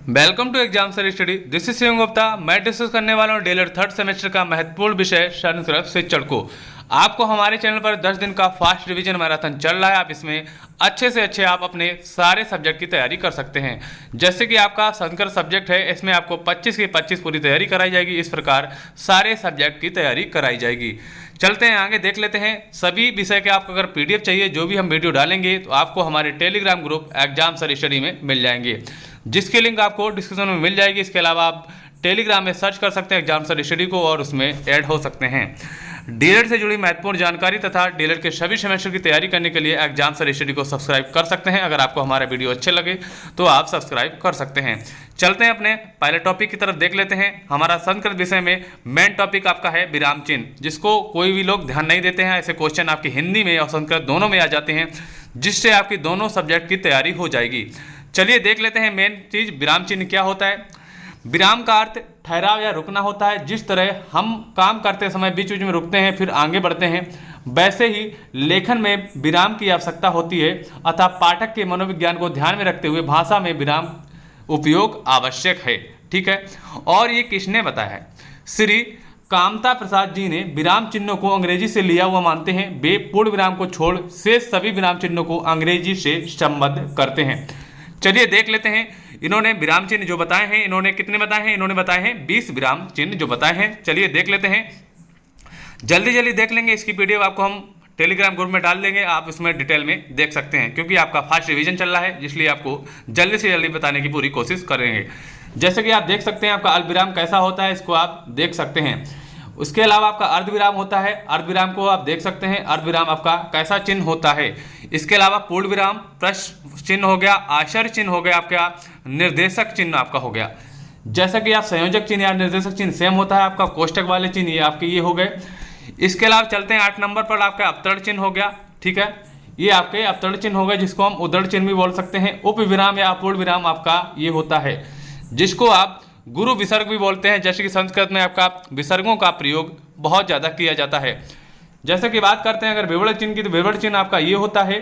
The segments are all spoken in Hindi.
Welcome to exam sir study. This is Shivam Gupta. मैं डिस्कस करने वाला हूँ डीएलएड थर्ड सेमेस्टर का महत्वपूर्ण विषय संस्कृत शिक्षण को। आपको हमारे चैनल पर 10 दिन का फास्ट रिवीजन मैराथन चल रहा है। आप इसमें अच्छे से अच्छे आप अपने सारे सब्जेक्ट की तैयारी कर सकते हैं। जैसे कि आपका संस्कृत सब्जेक्ट है, इसमें आपको 25 की 25 पूरी तैयारी कराई जाएगी। इस प्रकार सारे सब्जेक्ट की तैयारी कराई जाएगी। चलते हैं आगे, देख लेते हैं सभी विषय के। आपको अगर पीडीएफ चाहिए, जो भी हम वीडियो डालेंगे, तो आपको हमारे Telegram group exam sir study में मिल जाएंगे, जिसकी लिंक आपको डिस्क्रिप्शन में मिल जाएगी। इसके अलावा आप टेलीग्राम में सर्च कर सकते हैं एग्जाम सर स्टडी को और उसमें ऐड हो सकते हैं। डीएलएड से जुड़ी महत्वपूर्ण जानकारी तथा डीएलएड के सभी सेमेस्टर की तैयारी करने के लिए एग्जाम सर स्टडी को सब्सक्राइब कर सकते हैं। अगर आपको हमारा वीडियो अच्छे लगे तो आप सब्सक्राइब कर सकते हैं। चलते हैं अपने पहले टॉपिक की तरफ, देख लेते हैं। हमारा संस्कृत विषय में मेन टॉपिक आपका है विराम चिन्ह, जिसको कोई भी लोग ध्यान नहीं देते हैं। ऐसे क्वेश्चन आपके हिंदी में और संस्कृत दोनों में आ जाते हैं, जिससे आपकी दोनों सब्जेक्ट की तैयारी हो जाएगी। चलिए देख लेते हैं मेन चीज, विराम चिन्ह क्या होता है। विराम का अर्थ ठहराव या रुकना होता है। जिस तरह हम काम करते समय बीच बीच में रुकते हैं फिर आगे बढ़ते हैं, वैसे ही लेखन में विराम की आवश्यकता होती है। अतः पाठक के मनोविज्ञान को ध्यान में रखते हुए भाषा में विराम उपयोग आवश्यक है। ठीक है, और ये किसने बताया है? श्री कामता प्रसाद जी ने विराम चिन्हों को अंग्रेजी से लिया हुआ मानते हैं। वे पूर्ण विराम को छोड़ शेष सभी विराम चिन्हों को अंग्रेजी से संबद्ध करते हैं। चलिए देख लेते हैं। इन्होंने विराम चिन्ह जो बताए हैं, इन्होंने कितने बताए हैं? इन्होंने बताए हैं 20 विराम चिन्ह जो बताए हैं। चलिए देख लेते हैं, जल्दी जल्दी देख लेंगे। इसकी पीडीएफ आपको हम टेलीग्राम ग्रुप में डाल देंगे, आप इसमें डिटेल में देख सकते हैं। क्योंकि आपका फास्ट रिवीजन चल रहा है, इसलिए आपको जल्दी से जल्दी बताने की पूरी कोशिश करेंगे। जैसे कि आप देख सकते हैं, आपका अल्पविराम कैसा होता है, इसको आप देख सकते हैं। उसके अलावा आपका अर्धविराम होता है, अर्धविराम को आप देख सकते हैं। अर्धविराम आपका कैसा चिन्ह होता है। इसके अलावा पूर्ण विराम, प्रश्न चिन्ह हो गया, आश्चर्य चिन्ह हो गया, आपका निर्देशक चिन्ह आपका हो गया। जैसा कि आप संयोजक चिन्ह या निर्देशक चिन्ह सेम होता है आपका, कोष्टक वाले चिन्ह ये आपके ये हो गए। इसके अलावा चलते हैं 8 नंबर पर, आपका अवतरण चिन्ह हो गया। ठीक है, ये आपके अवतरण चिन्ह हो गए, जिसको हम उद्धरण चिन्ह भी बोल सकते हैं। उपविराम या अपूर्ण विराम आपका ये होता है, जिसको आप गुरु विसर्ग भी बोलते हैं। जैसे कि संस्कृत में आपका विसर्गों का प्रयोग बहुत ज़्यादा किया जाता है। जैसे कि बात करते हैं अगर विवरण चिन्ह की, तो विवरण चिन्ह आपका ये होता है।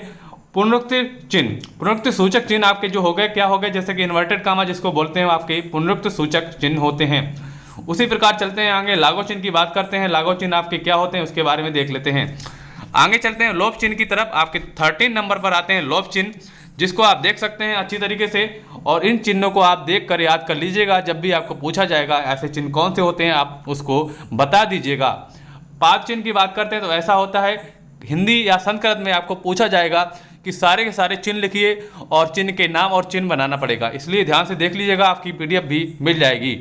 पुनरुक्ति चिन्ह, पुनरुक्ति सूचक चिन्ह आपके जो हो गए, क्या हो गए? जैसे कि इन्वर्टेड कामा जिसको बोलते हैं, आपके पुनरुक्ति सूचक चिन्ह होते हैं। उसी प्रकार चलते हैं आगे, लागो चिन्ह की बात करते हैं। लागो चिन्ह आपके क्या होते हैं उसके बारे में देख लेते हैं। आगे चलते हैं लोप चिन्ह की तरफ। आपके 13 नंबर पर आते हैं लोप चिन्ह, जिसको आप देख सकते हैं अच्छी तरीके से। और इन चिन्हों को आप देख कर याद कर लीजिएगा। जब भी आपको पूछा जाएगा ऐसे चिन्ह कौन से होते हैं, आप उसको बता दीजिएगा। पाद चिन्ह की बात करते हैं तो ऐसा होता है, हिंदी या संस्कृत में आपको पूछा जाएगा कि सारे के सारे चिन्ह लिखिए और चिन्ह के नाम और चिन्ह बनाना पड़ेगा, इसलिए ध्यान से देख लीजिएगा, आपकी पीडीएफ भी मिल जाएगी।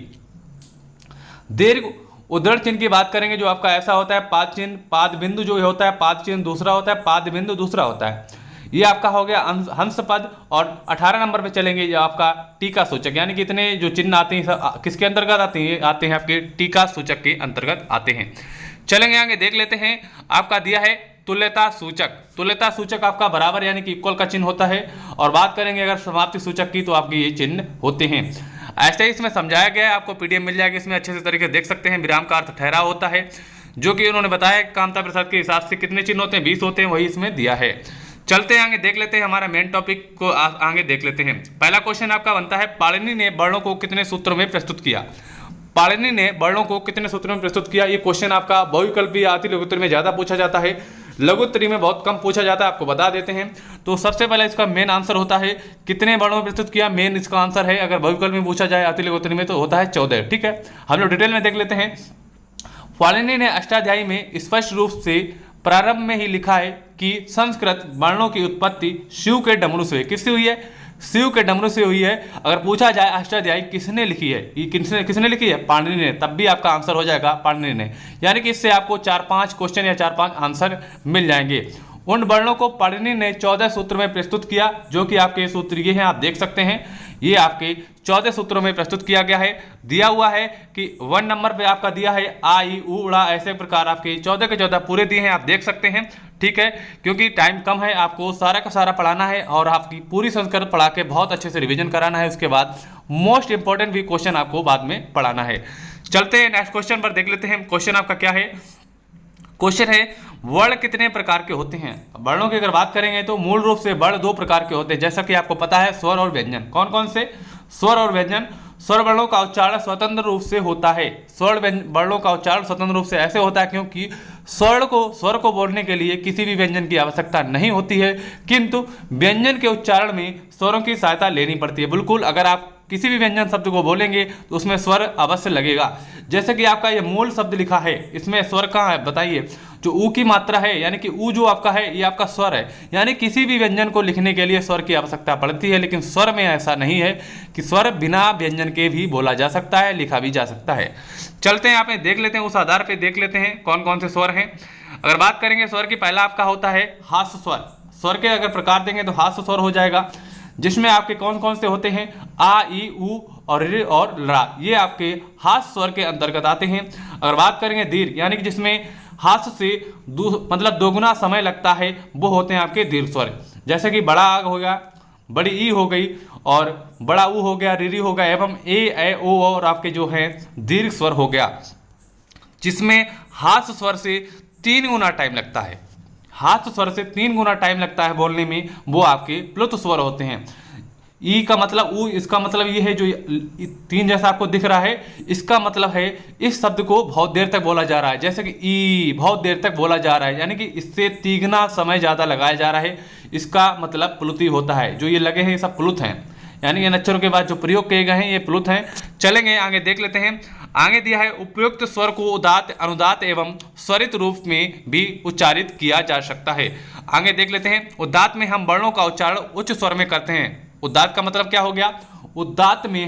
दीर्घ उद्धरण चिन्ह की बात करेंगे, जो आपका ऐसा होता है पाद चिन्ह, पाद बिंदु जो होता है, पाद चिन्ह दूसरा होता है, पाद बिंदु दूसरा होता है। ये आपका हो गया हंस पद। और 18 नंबर पे चलेंगे, जो आपका टीका सूचक, यानी कि इतने जो चिन्ह आते हैं किसके अंतर्गत आते हैं? आते हैं आपके टीका सूचक के अंतर्गत आते हैं। चलेंगे आगे, देख लेते हैं। आपका दिया है तुल्यता सूचक। तुल्यता सूचक आपका बराबर यानी कि इक्वल का चिन्ह होता है। और बात करेंगे अगर समाप्ति सूचक की, तो आपके ये चिन्ह होते हैं। ऐसे ही इसमें समझाया गया है, आपको पीडीएफ मिल जाएगी, इसमें अच्छे से तरीके से देख सकते हैं। विराम का अर्थ ठहराव होता है, जो कि उन्होंने बताया कामता प्रसाद के हिसाब से कितने चिन्ह होते हैं? 20 होते हैं, वही इसमें दिया है। चलते हैं आगे, देख लेते हैं हमारा मेन टॉपिक को आगे देख लेते हैं। पहला क्वेश्चन आपका बनता है, पाणिनि ने वर्णों को कितने सूत्रों में प्रस्तुत किया? पाणिनि ने वर्णों को कितने सूत्रों में प्रस्तुत किया? ये क्वेश्चन आपका बहुविकल्पी अति लघुत्तरी में ज्यादा पूछा जाता है, लघुत्तरी में बहुत कम पूछा जाता है, आपको बता देते हैं। तो सबसे पहले इसका मेन आंसर होता है कितने वर्णों में प्रस्तुत किया, मेन इसका आंसर है। अगर बहुविकल्प में पूछा जाए अति लघुत्तरी में, तो होता है 14। ठीक है, हम लोग डिटेल में देख लेते हैं। पाणिनि ने अष्टाध्यायी में स्पष्ट रूप से प्रारंभ में ही लिखा है कि संस्कृत वर्णों की उत्पत्ति शिव के डमरू से। किससे हुई है? शिव के डमरू से हुई है। अगर पूछा जाए अष्टाध्यायी किसने लिखी है, ये किसने लिखी है? पाणिनि ने। तब भी आपका आंसर हो जाएगा पाणिनि ने। यानी कि इससे आपको 4-5 क्वेश्चन या 4-5 आंसर मिल जाएंगे। उन वर्णों को पाणिनि ने 14 सूत्र में प्रस्तुत किया, जो कि आपके सूत्र ये हैं, आप देख सकते हैं। ये आपके 14 सूत्रों में प्रस्तुत किया गया है। दिया हुआ है कि 1 नंबर पे आपका दिया है आ ई उ उड़ा, ऐसे प्रकार आपके 14 के 14 पूरे दिए हैं, आप देख सकते हैं। ठीक है, क्योंकि टाइम कम है, आपको सारा का सारा पढ़ाना है और आपकी पूरी संस्कृत पढ़ा के बहुत अच्छे से रिवीजन कराना है। उसके बाद मोस्ट इंपॉर्टेंट भी क्वेश्चन आपको बाद में पढ़ाना है। चलते हैं नेक्स्ट क्वेश्चन पर, देख लेते हैं। क्वेश्चन आपका क्या है? क्वेश्चन है वर्ण कितने प्रकार के होते हैं? वर्णों की अगर बात करेंगे तो मूल रूप से वर्ण 2 प्रकार के होते हैं। जैसा कि आपको पता है, स्वर और व्यंजन। कौन कौन से? स्वर और व्यंजन, स्वर वर्णों का उच्चारण स्वतंत्र रूप से होता है। स्वर वर्णों का उच्चारण स्वतंत्र रूप से ऐसे होता है क्योंकि स्वर को बोलने के लिए किसी भी व्यंजन की आवश्यकता नहीं होती है, किंतु व्यंजन के उच्चारण में स्वरों की सहायता लेनी पड़ती है। बिल्कुल, अगर आप किसी भी व्यंजन शब्द को बोलेंगे तो उसमें स्वर अवश्य लगेगा। जैसे कि आपका ये मूल शब्द लिखा है, इसमें स्वर कहाँ है बताइए? जो ऊ की मात्रा है, यानी कि ऊ जो आपका है ये आपका स्वर है। यानी किसी भी व्यंजन को लिखने के लिए स्वर की आवश्यकता पड़ती है, लेकिन स्वर में ऐसा नहीं है कि स्वर बिना व्यंजन के भी बोला जा सकता है, लिखा भी जा सकता है। चलते हैं यहाँ पे देख लेते हैं, उस आधार पे देख लेते हैं कौन कौन से स्वर हैं। अगर बात करेंगे स्वर की, पहला आपका होता है हास्य स्वर। स्वर के अगर प्रकार देंगे तो हास्य स्वर हो जाएगा, जिसमें आपके कौन कौन से होते हैं? आ, ई, ऊ और ऋ और रा, ये आपके हास्य स्वर के अंतर्गत आते हैं। अगर बात करेंगे दीर्घ, यानी कि जिसमें हास्य से मतलब दोगुना समय लगता है, वो होते हैं आपके दीर्घ स्वर। जैसे कि बड़ा आ हो गया, बड़ी ई हो गई और बड़ा ऊ हो गया, री हो गया, एवं ए ओ और आपके जो है दीर्घ स्वर हो गया, जिसमें हास्य स्वर से 3 गुना टाइम लगता है। हास्य स्वर से 3 गुना टाइम लगता है बोलने में, वो आपके प्लुत स्वर होते हैं। ई का मतलब ऊ, इसका मतलब ये है जो 3 जैसा आपको दिख रहा है, इसका मतलब है इस शब्द को बहुत देर तक बोला जा रहा है। जैसे कि ई बहुत देर तक बोला जा रहा है, यानी कि इससे 3 गुना समय ज़्यादा लगाया जा रहा है, इसका मतलब प्लुति होता है। जो ये लगे हैं ये सब प्लुत हैं, यानी इन अक्षरों के बाद जो प्रयोग किए गए हैं ये प्लुत हैं। चलेंगे आगे देख लेते हैं। आगे दिया है उपयुक्त स्वर को उदात्त, अनुदात्त एवं स्वरित रूप में भी उच्चारित किया जा सकता है। आगे देख लेते हैं। उदात्त में हम वर्णों का उच्चारण उच्च स्वर में करते हैं। उदात्त का मतलब क्या हो गया? उदात्त में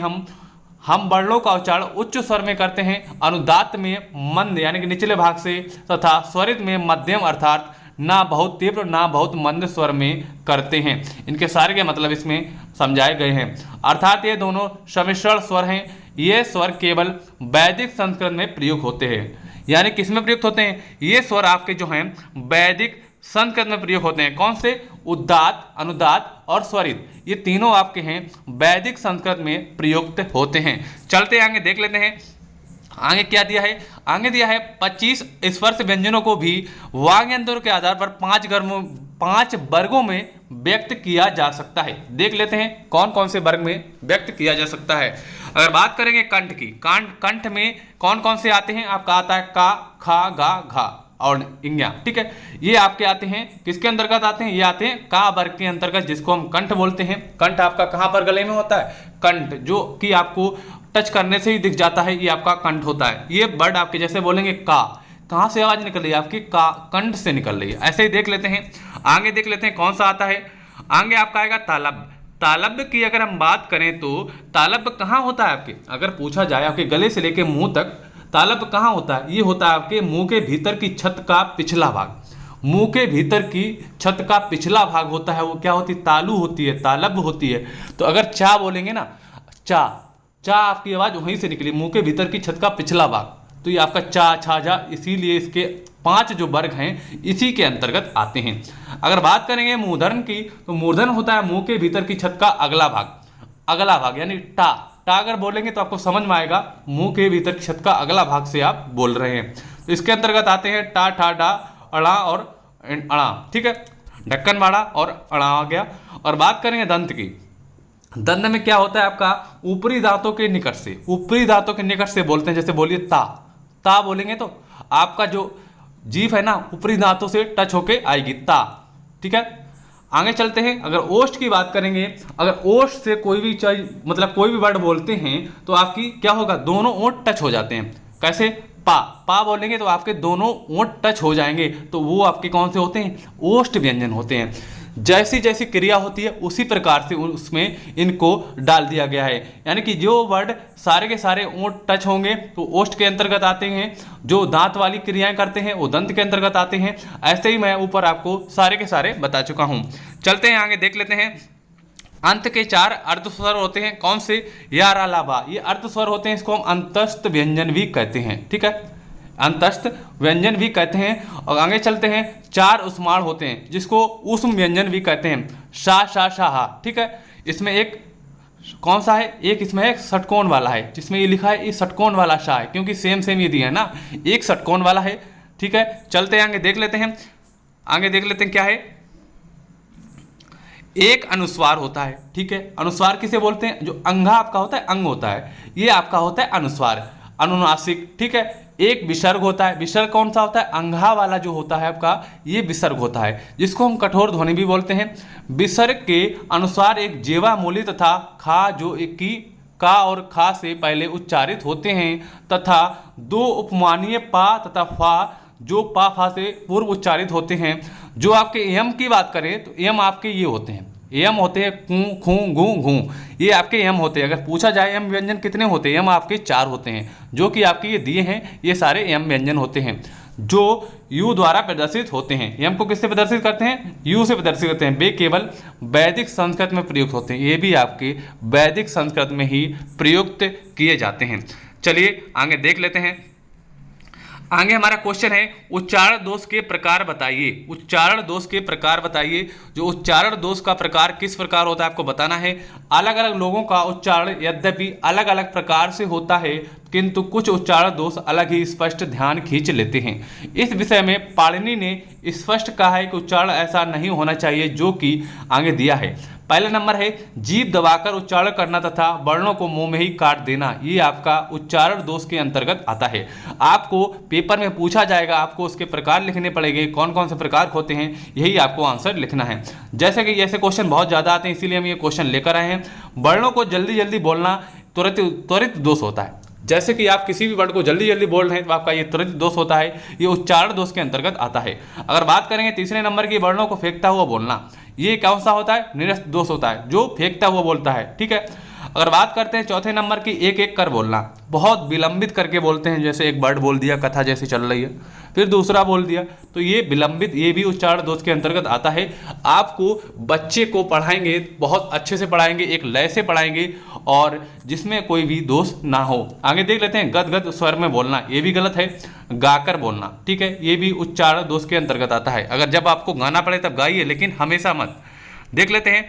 हम वर्णों का उच्चारण उच्च स्वर में करते हैं, अनुदात्त में मंद यानी कि निचले भाग से, तथा स्वरित में मध्यम अर्थात ना बहुत तीव्र ना बहुत मंद स्वर में करते हैं। इनके सारे के मतलब इसमें समझाए गए हैं, अर्थात ये दोनों सम्मिश्रण स्वर हैं। ये स्वर केवल वैदिक संस्कृत में प्रयुक्त होते हैं। यानी किस में प्रयुक्त होते हैं? ये स्वर आपके जो हैं वैदिक संस्कृत में प्रयोग होते हैं। कौन से? उदात्त, अनुदात्त और स्वरित, ये तीनों आपके हैं वैदिक संस्कृत में प्रयुक्त होते हैं। चलते आगे देख लेते हैं। आगे क्या दिया है? आगे दिया है 25 स्पर्श व्यंजनों को भी वाग्यंत्रों के आधार पर 5 वर्गों में व्यक्त किया जा सकता है। देख लेते हैं कौन कौन से वर्ग में व्यक्त किया जा सकता है। अगर बात करेंगे कंठ की, कंठ में कौन कौन से आते हैं? आपका आता है का, खा, गा, घा और इंग्या। ठीक है, ये आपके आते हैं किसके अंतर्गत आते हैं? ये आते हैं का वर्ग के अंतर्गत, जिसको हम कंठ बोलते हैं। कंठ आपका कहाँ पर गले में होता है? कंठ, जो कि आपको टच करने से ही दिख जाता है, ये आपका कंठ होता है। ये वर्ड आपके जैसे बोलेंगे का, कहाँ से आवाज निकल रही है? आपकी का, कंठ से निकल रही है। ऐसे ही देख लेते हैं। आगे देख लेते हैं कौन सा आता है। आगे आपका आएगा तालब। तालब की अगर हम बात करें तो तालब कहाँ होता है आपके? अगर पूछा जाए आपके गले से लेके मुंह तक तालब कहाँ होता है? ये होता है आपके मुंह के भीतर की छत का पिछला भाग। मुंह के भीतर की छत का पिछला भाग होता है, वो क्या होती है? तालू होती है, तालब होती है। तो अगर चा बोलेंगे ना, चा आपकी आवाज वहीं से निकली, मुंह के भीतर की छत का पिछला भाग, तो ये आपका चा, छा, जा, इसीलिए इसके 5 जो वर्ग हैं इसी के अंतर्गत आते हैं। अगर बात करेंगे मूर्धन की, तो मूर्धन होता है मुंह के भीतर की छत का अगला भाग यानी टा अगर बोलेंगे तो आपको समझ में आएगा, मुंह के भीतर की छत का अगला भाग से आप बोल रहे हैं। तो इसके अंतर्गत आते हैं टा, ठा, डा, अड़ा और अड़ा। ठीक है, ढक्कन वाड़ा और अड़ा आ गया। और बात करेंगे दंत की, दंत में क्या होता है आपका? ऊपरी दांतों के निकट से, ऊपरी दांतों के निकट से बोलते हैं। जैसे बोलिए ता बोलेंगे तो आपका जो जीभ है ना ऊपरी दांतों से टच होके आएगी, ता। ठीक है, आगे चलते हैं। अगर ओष्ठ की बात करेंगे, अगर ओष्ठ से कोई भी चीज मतलब कोई भी वर्ड बोलते हैं तो आपकी क्या होगा? दोनों ओंठ टच हो जाते हैं। कैसे? पा बोलेंगे तो आपके दोनों ओंठ टच हो जाएंगे, तो वो आपके कौन से होते हैं? ओष्ठ व्यंजन होते हैं। जैसी जैसी क्रिया होती है उसी प्रकार से उसमें इनको डाल दिया गया है। यानी कि जो वर्ड सारे के सारे ओंठ टच होंगे तो ओष्ठ के अंतर्गत आते हैं, जो दांत वाली क्रियाएं करते हैं वो दंत के अंतर्गत आते हैं। ऐसे ही मैं ऊपर आपको सारे के सारे बता चुका हूं। चलते हैं आगे देख लेते हैं। अंत के 4 अर्धस्वर होते हैं। कौन से? या, रा, ला, बा, ये अर्धस्वर होते हैं। इसको हम अंतस्थ व्यंजन भी कहते हैं। ठीक है, अंतस्थ व्यंजन भी कहते हैं। और आगे चलते हैं। 4 उष्माण होते हैं, जिसको ऊष्म व्यंजन भी कहते हैं। शा, शा, शाहा। ठीक है, इसमें एक कौन सा है? एक इसमें एक षटकोण वाला है, जिसमें ये लिखा है ये षटकोण वाला शा है, क्योंकि सेम ये दिया है ना, एक षटकोण वाला है। ठीक है, चलते हैं आगे देख लेते हैं। आगे देख लेते हैं क्या है। एक अनुस्वार होता है, ठीक है। अनुस्वार किसे बोलते हैं? जो अंगा आपका होता है, अंग होता है, ये आपका होता है अनुस्वार, अनुनासिक, ठीक है। एक विसर्ग होता है, विसर्ग कौन सा होता है? अंगा वाला जो होता है आपका, ये विसर्ग होता है, जिसको हम कठोर ध्वनि भी बोलते हैं। विसर्ग के अनुसार एक जेवा मूली तथा खा जो एक की का और खा से पहले उच्चारित होते हैं, तथा दो उपमानीय पा तथा फा जो पा फा से पूर्व उच्चारित होते हैं। जो आपके यम की बात करें तो यम आपके ये होते हैं, यम होते हैं कू खू घू घू, ये आपके यम होते हैं। अगर पूछा जाए यम व्यंजन कितने होते हैं, यम आपके 4 होते हैं, जो कि आपके ये दिए हैं, ये सारे यम व्यंजन होते हैं जो यू द्वारा प्रदर्शित होते हैं। यम को किससे प्रदर्शित करते हैं? यू से प्रदर्शित करते हैं। वे केवल वैदिक संस्कृत में प्रयुक्त होते हैं, ये भी आपके वैदिक संस्कृत में ही प्रयुक्त किए जाते हैं। चलिए आगे देख लेते हैं। आगे हमारा क्वेश्चन है उच्चारण दोष के प्रकार बताइए। उच्चारण दोष के प्रकार बताइए। जो उच्चारण दोष का प्रकार किस प्रकार होता है आपको बताना है। अलग अलग लोगों का उच्चारण यद्यपि अलग अलग प्रकार से होता है, किंतु कुछ उच्चारण दोष अलग ही स्पष्ट ध्यान खींच लेते हैं। इस विषय में पाणिनि ने स्पष्ट कहा है कि उच्चारण ऐसा नहीं होना चाहिए जो कि आगे दिया है। पहला नंबर है जीभ दबाकर उच्चारण करना तथा वर्णों को मुंह में ही काट देना, ये आपका उच्चारण दोष के अंतर्गत आता है। आपको पेपर में पूछा जाएगा, आपको उसके प्रकार लिखने पड़ेंगे, कौन कौन से प्रकार होते हैं, यही आपको आंसर लिखना है। जैसे कि ऐसे क्वेश्चन बहुत ज़्यादा आते हैं, इसीलिए हम ये क्वेश्चन लेकर आए हैं। वर्णों को जल्दी जल्दी बोलना त्वरित दोष होता है। जैसे कि आप किसी भी वर्ड को जल्दी जल्दी बोल रहे हैं तो आपका ये त्वरित दोष होता है, ये उच्चारण दोष के अंतर्गत आता है। अगर बात करेंगे तीसरे नंबर की, वर्णों को फेंकता हुआ बोलना, ये कौन सा होता है? निरस्त दोष होता है, जो फेंकता हुआ बोलता है, ठीक है। अगर बात करते हैं चौथे नंबर की, एक एक कर बोलना, बहुत विलंबित करके बोलते हैं, जैसे एक वर्ड बोल दिया, कथा जैसी चल रही है, फिर दूसरा बोल दिया, तो ये विलंबित, ये भी उच्चारण दोष के अंतर्गत आता है। आपको बच्चे को पढ़ाएंगे, बहुत अच्छे से पढ़ाएंगे, एक लय से पढ़ाएंगे और जिसमें कोई भी दोष ना हो। आगे देख लेते हैं गदगद स्वर में बोलना, ये भी गलत है। गाकर बोलना, ठीक है, ये भी उच्चारण दोष के अंतर्गत आता है। अगर जब आपको गाना पड़े तब गाइए, लेकिन हमेशा मत। देख लेते हैं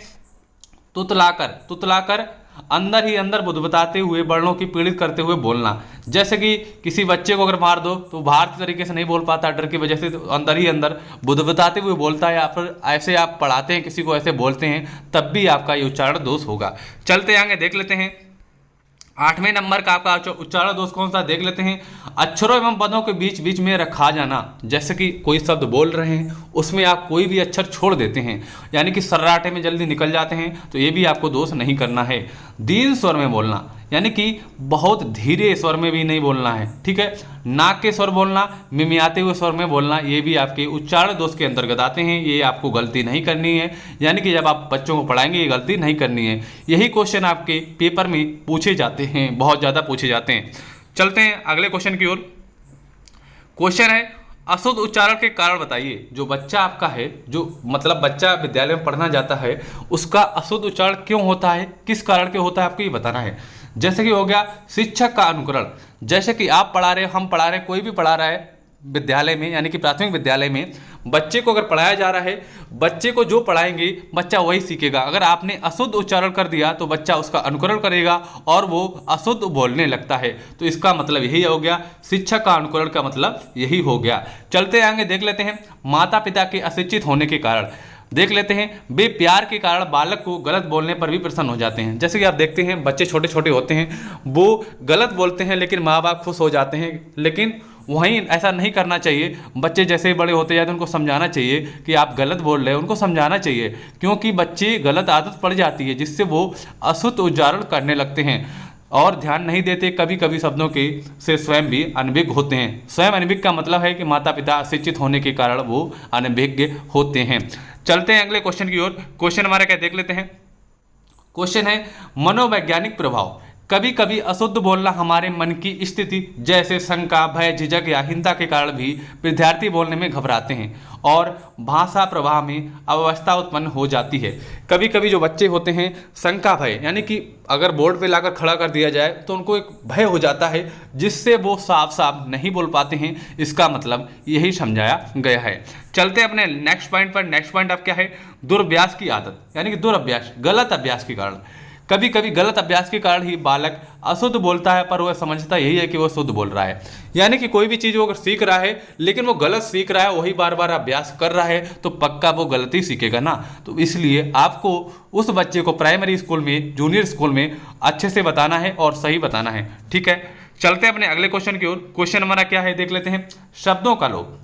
तुतलाकर अंदर ही अंदर बुदबुदाते हुए वर्णों की पीड़ित करते हुए बोलना। जैसे कि किसी बच्चे को अगर मार दो तो भारतीय तरीके से नहीं बोल पाता, डर की वजह से, तो अंदर ही अंदर बुदबुदाते हुए बोलता है, या फिर ऐसे आप पढ़ाते हैं किसी को, ऐसे बोलते हैं, तब भी आपका ये उच्चारण दोष होगा। चलते आगे देख लेते हैं। 8वें नंबर का आपका उच्चारण दोष कौन सा, देख लेते हैं। अक्षरों एवं पदों के बीच बीच में रखा जाना। जैसे कि कोई शब्द बोल रहे हैं, उसमें आप कोई भी अक्षर छोड़ देते हैं, यानी कि सर्राटे में जल्दी निकल जाते हैं, तो ये भी आपको दोष नहीं करना है। दीन स्वर में बोलना, यानी कि बहुत धीरे स्वर में भी नहीं बोलना है, ठीक है। नाक के स्वर बोलना, मिमियाते हुए स्वर में बोलना, ये भी आपके उच्चारण दोष के अंतर्गत आते हैं, ये आपको गलती नहीं करनी है। यानी कि जब आप बच्चों को पढ़ाएंगे ये गलती नहीं करनी है। यही क्वेश्चन आपके पेपर में पूछे जाते हैं, बहुत ज़्यादा पूछे जाते हैं। चलते हैं अगले क्वेश्चन की ओर। क्वेश्चन है अशुद्ध उच्चारण के कारण बताइए। जो बच्चा आपका है, जो मतलब बच्चा विद्यालय में पढ़ना जाता है, उसका अशुद्ध उच्चारण क्यों होता है, किस कारण के होता है, आपको ये बताना है। जैसे कि हो गया शिक्षक का अनुकरण, जैसे कि आप पढ़ा रहे, हम पढ़ा रहे, कोई भी पढ़ा रहा है विद्यालय में, यानी कि प्राथमिक विद्यालय में बच्चे को अगर पढ़ाया जा रहा है, बच्चे को जो पढ़ाएंगे बच्चा वही सीखेगा। अगर आपने अशुद्ध उच्चारण कर दिया तो बच्चा उसका अनुकरण करेगा और वो अशुद्ध बोलने लगता है। तो इसका मतलब यही हो गया, शिक्षक का अनुकरण का मतलब यही हो गया। चलते आगे देख लेते हैं माता पिता के अशिक्षित होने के कारण। देख लेते हैं वे प्यार के कारण बालक को गलत बोलने पर भी प्रसन्न हो जाते हैं। जैसे कि आप देखते हैं बच्चे छोटे छोटे होते हैं, वो गलत बोलते हैं लेकिन माँ बाप खुश हो जाते हैं, लेकिन वहीं ऐसा नहीं करना चाहिए। बच्चे जैसे ही बड़े होते जाते उनको समझाना चाहिए कि आप गलत बोल रहे हैं, उनको समझाना चाहिए, क्योंकि बच्चे गलत आदत पड़ जाती है जिससे वो अशुद्ध उच्चारण करने लगते हैं और ध्यान नहीं देते, कभी कभी शब्दों के से स्वयं भी अनभिज्ञ होते हैं। स्वयं अनभिज्ञ का मतलब है कि माता पिता अशिक्षित होने के कारण वो अनभिज्ञ होते हैं। चलते हैं अगले क्वेश्चन की ओर। क्वेश्चन हमारा क्या देख लेते हैं। क्वेश्चन है मनोवैज्ञानिक प्रभाव। कभी कभी अशुद्ध बोलना हमारे मन की स्थिति जैसे शंका, भय, झिझक या हिंसा के कारण भी विद्यार्थी बोलने में घबराते हैं और भाषा प्रवाह में अव्यवस्था उत्पन्न हो जाती है। कभी कभी जो बच्चे होते हैं शंका, भय, यानी कि अगर बोर्ड पे लाकर खड़ा कर दिया जाए तो उनको एक भय हो जाता है जिससे वो साफ साफ नहीं बोल पाते हैं। इसका मतलब यही समझाया गया है। चलते हैं अपने नेक्स्ट पॉइंट पर। नेक्स्ट पॉइंट अब क्या है, दुर्अभ्यास की आदत, यानी कि दुर्अभ्यास, गलत अभ्यास के कारण। कभी कभी गलत अभ्यास के कारण ही बालक अशुद्ध बोलता है, पर वह समझता यही है कि वह शुद्ध बोल रहा है। यानी कि कोई भी चीज़ वो अगर सीख रहा है लेकिन वो गलत सीख रहा है, वही बार बार अभ्यास कर रहा है, तो पक्का वो गलती सीखेगा ना। तो इसलिए आपको उस बच्चे को प्राइमरी स्कूल में, जूनियर स्कूल में अच्छे से बताना है और सही बताना है। ठीक है, चलते हैं अपने अगले क्वेश्चन की ओर। क्वेश्चन हमारा क्या है देख लेते हैं। शब्दों का लोप,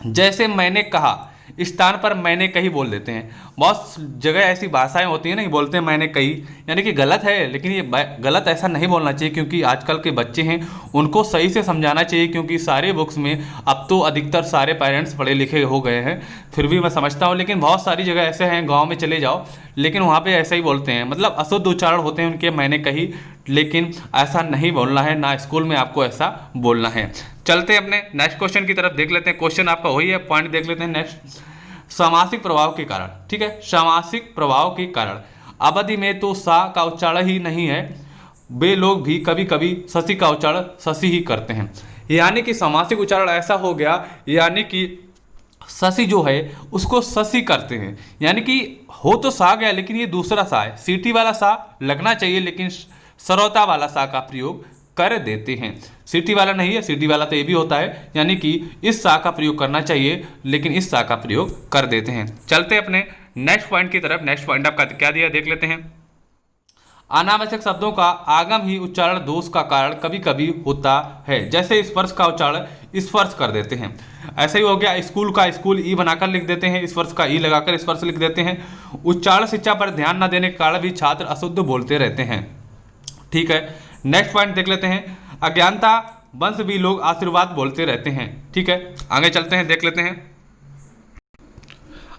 जैसे मैंने कहा स्थान पर मैंने कही बोल देते हैं। बहुत जगह ऐसी भाषाएं होती हैं ना, बोलते हैं मैंने कही, यानी कि गलत है, लेकिन ये गलत ऐसा नहीं बोलना चाहिए, क्योंकि आजकल के बच्चे हैं उनको सही से समझाना चाहिए। क्योंकि सारे बुक्स में अब तो अधिकतर सारे पेरेंट्स पढ़े लिखे हो गए हैं, फिर भी मैं समझता हूँ, लेकिन बहुत सारी जगह ऐसे हैं, गाँव में चले जाओ लेकिन वहाँ पर ऐसा ही बोलते हैं, मतलब अशुद्ध उच्चारण होते हैं उनके मैंने कही, लेकिन ऐसा नहीं बोलना है, ना स्कूल में आपको ऐसा बोलना है। चलते हैं अपने नेक्स्ट क्वेश्चन की तरफ, देख लेते हैं। क्वेश्चन आपका वही है, पॉइंट देख लेते हैं नेक्स्ट। सामासिक प्रभाव के कारण, ठीक है, सामासिक प्रभाव के कारण अवधि में तो सा का उच्चारण ही नहीं है, वे लोग भी कभी कभी शशि का उच्चारण शशि ही करते हैं। यानी कि सामासिक उच्चारण ऐसा हो गया, यानी कि शशि जो है उसको शशि करते हैं, यानी कि हो तो सा गया लेकिन ये दूसरा सा है, सीटी वाला सा लगना चाहिए लेकिन सरौता वाला सा का प्रयोग कर देते हैं। सीटी वाला नहीं है, सीटी वाला तो ये भी होता है, यानी कि इस सा का प्रयोग करना चाहिए लेकिन इस सा का प्रयोग कर देते हैं। चलते हैं अपने नेक्स्ट पॉइंट की तरफ। नेक्स्ट पॉइंट आपका क्या दिया देख लेते हैं। अनावश्यक शब्दों का आगम ही उच्चारण दोष का कारण कभी कभी होता है, जैसे स्पर्श का उच्चारण स्पर्श कर देते हैं। ऐसा ही हो गया, स्कूल का स्कूल ई बनाकर लिख देते हैं, स्पर्श का ई लगाकर स्पर्श लिख देते हैं। उच्चारण शिक्षा पर ध्यान न देने के कारण भी छात्र अशुद्ध बोलते रहते हैं। ठीक है, नेक्स्ट पॉइंट देख लेते हैं। अज्ञानता वंश भी लोग आशीर्वाद बोलते रहते हैं। ठीक है, आगे चलते हैं, देख लेते हैं।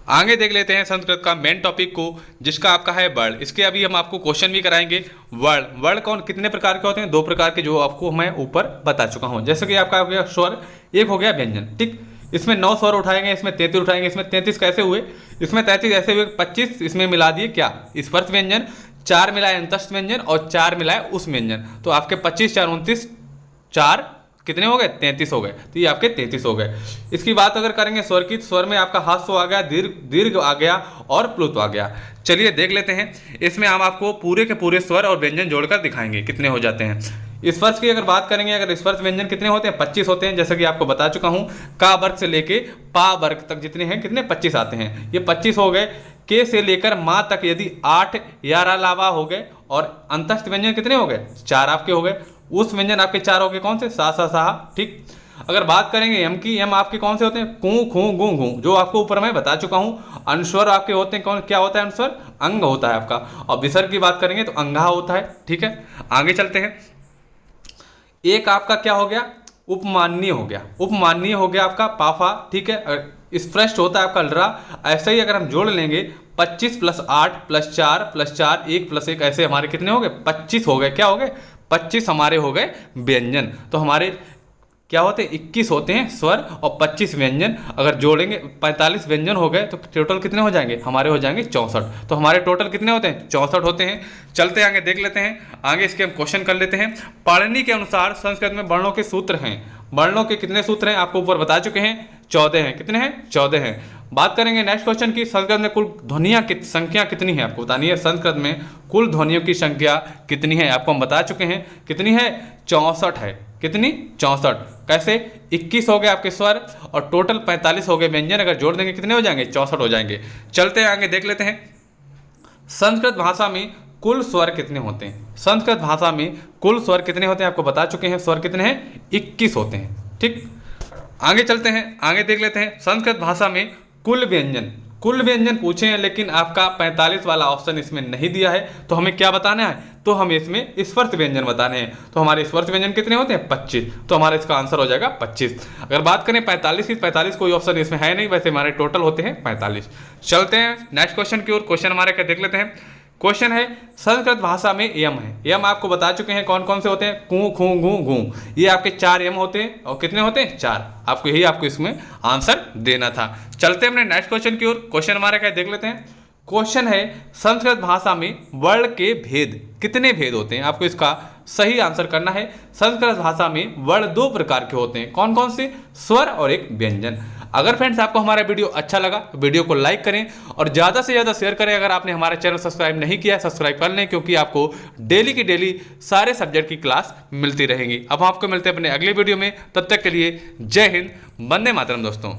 आगे देख लेते हैं संस्कृत का मेन टॉपिक को, जिसका आपका है वर्ड। इसके अभी हम आपको क्वेश्चन भी कराएंगे। वर्ड कौन कितने प्रकार के होते हैं? 2 प्रकार के, जो आपको मैं ऊपर बता चुका हूं। जैसे कि आपका हो गया स्वर, एक हो गया व्यंजन। ठीक, इसमें 9 स्वर उठाएंगे, इसमें 33 उठाएंगे। इसमें 33 कैसे हुए? इसमें 33 ऐसे हुए, 25 इसमें मिला दिए क्या, स्पर्श व्यंजन, 4 मिलाए अंतस्थ व्यंजन और 4 मिलाए उस व्यंजन, तो आपके 25 4 29, 4 कितने हो गए? 33 हो गए। तो ये आपके 33 हो गए। इसकी बात अगर करेंगे स्वर की, स्वर में आपका हास्व आ गया, दीर्घ आ गया और प्लुत आ गया। चलिए देख लेते हैं। इसमें हम आपको पूरे के पूरे स्वर और व्यंजन जोड़कर दिखाएंगे कितने हो जाते हैं। स्पर्श की अगर बात करेंगे, अगर स्पर्श व्यंजन कितने होते हैं? 25 होते हैं, जैसा कि आपको बता चुका हूं। का वर्ग से लेके पा वर्ग तक जितने हैं, कितने? 25 आते हैं। ये 25 हो गए। के से लेकर माँ तक यदि 8 या लावा हो गए, और अंतस्थ व्यंजन कितने हो गए? 4 आपके हो गए। उस व्यंजन आपके 4 हो गए, कौन से? सा सा सा। ठीक, अगर बात करेंगे यम की, यम आपके कौन से होते हैं? कू खू गू गू, जो आपको ऊपर मैं बता चुका हूँ। अनुस्वर आपके होते हैं, कौन क्या होता है? अनुस्वर अंग होता है आपका। और विसर्ग की बात करेंगे तो अंगा होता है। ठीक है, आगे चलते हैं। एक आपका क्या हो गया? उपमान्य हो गया। उपमान्य हो गया आपका पाफा। ठीक है, स्पष्ट होता है आपका लरा। ऐसे ही अगर हम जोड़ लेंगे 25 + 8 + 4 + 4 1 + 1, ऐसे हमारे कितने हो गए? 25 हो गए। क्या हो गए? 25 हमारे हो गए व्यंजन। तो हमारे क्या होते हैं? 21 होते हैं स्वर और 25 व्यंजन। अगर जोड़ेंगे 45 व्यंजन हो गए, तो टोटल कितने हो जाएंगे? हमारे हो जाएंगे 64। तो हमारे टोटल कितने होते हैं? 64 होते हैं। चलते आगे देख लेते हैं। आगे इसके हम क्वेश्चन कर लेते हैं। पाणिनि के अनुसार संस्कृत में वर्णों के सूत्र हैं। वर्णों के कितने सूत्र हैं? आपको ऊपर बता चुके हैं, 14 हैं। कितने हैं? 14 हैं। बात करेंगे नेक्स्ट क्वेश्चन की। संस्कृत में कुल ध्वनियां की संख्या कितनी है? आपको बतानी है संस्कृत में कुल ध्वनियों की संख्या कितनी है। आपको हम बता चुके हैं, कितनी है? 64 है। कितनी? 64। कैसे? 21 हो गए आपके स्वर और टोटल 45 हो गए व्यंजन। अगर जोड़ देंगे कितने हो जाएंगे? 64 हो जाएंगे। चलते हैं आगे देख लेते हैं। संस्कृत भाषा में कुल स्वर कितने होते हैं? संस्कृत भाषा में कुल स्वर कितने होते हैं? आपको बता चुके हैं, स्वर कितने हैं? 21 होते हैं। ठीक, आगे चलते हैं, आगे देख लेते हैं। संस्कृत भाषा में कुल व्यंजन पूछे हैं, लेकिन आपका 45 वाला ऑप्शन इसमें नहीं दिया है। तो हमें क्या बताना है? तो हमें इसमें स्पर्श व्यंजन बताने हैं। तो हमारे स्पर्श व्यंजन कितने होते हैं? 25। तो हमारा इसका आंसर हो जाएगा 25। अगर बात करें 45 की, 45 कोई ऑप्शन इसमें है नहीं, वैसे हमारे टोटल होते हैं 45। चलते हैं नेक्स्ट क्वेश्चन की ओर। क्वेश्चन हमारे क्या देख लेते हैं। क्वेश्चन है, संस्कृत भाषा में यम है। यम आपको बता चुके हैं कौन कौन से होते हैं? कू खू गू गू, ये आपके 4 यम होते हैं। और कितने होते हैं? 4। आपको यही आपको इसमें आंसर देना था। चलते हैं अपने नेक्स्ट क्वेश्चन की ओर। क्वेश्चन हमारा क्या देख लेते हैं। क्वेश्चन है, संस्कृत भाषा में वर्ण के भेद कितने भेद होते हैं? आपको इसका सही आंसर करना है। संस्कृत भाषा में वर्ण 2 प्रकार के होते हैं। कौन कौन से? स्वर और एक व्यंजन। अगर फ्रेंड्स आपको हमारा वीडियो अच्छा लगा तो वीडियो को लाइक करें और ज़्यादा से ज़्यादा शेयर करें। अगर आपने हमारा चैनल सब्सक्राइब नहीं किया है सब्सक्राइब कर लें, क्योंकि आपको डेली की डेली सारे सब्जेक्ट की क्लास मिलती रहेंगी। अब आपको मिलते हैं अपने अगले वीडियो में, तब तक के लिए जय हिंद, वंदे मातरम दोस्तों।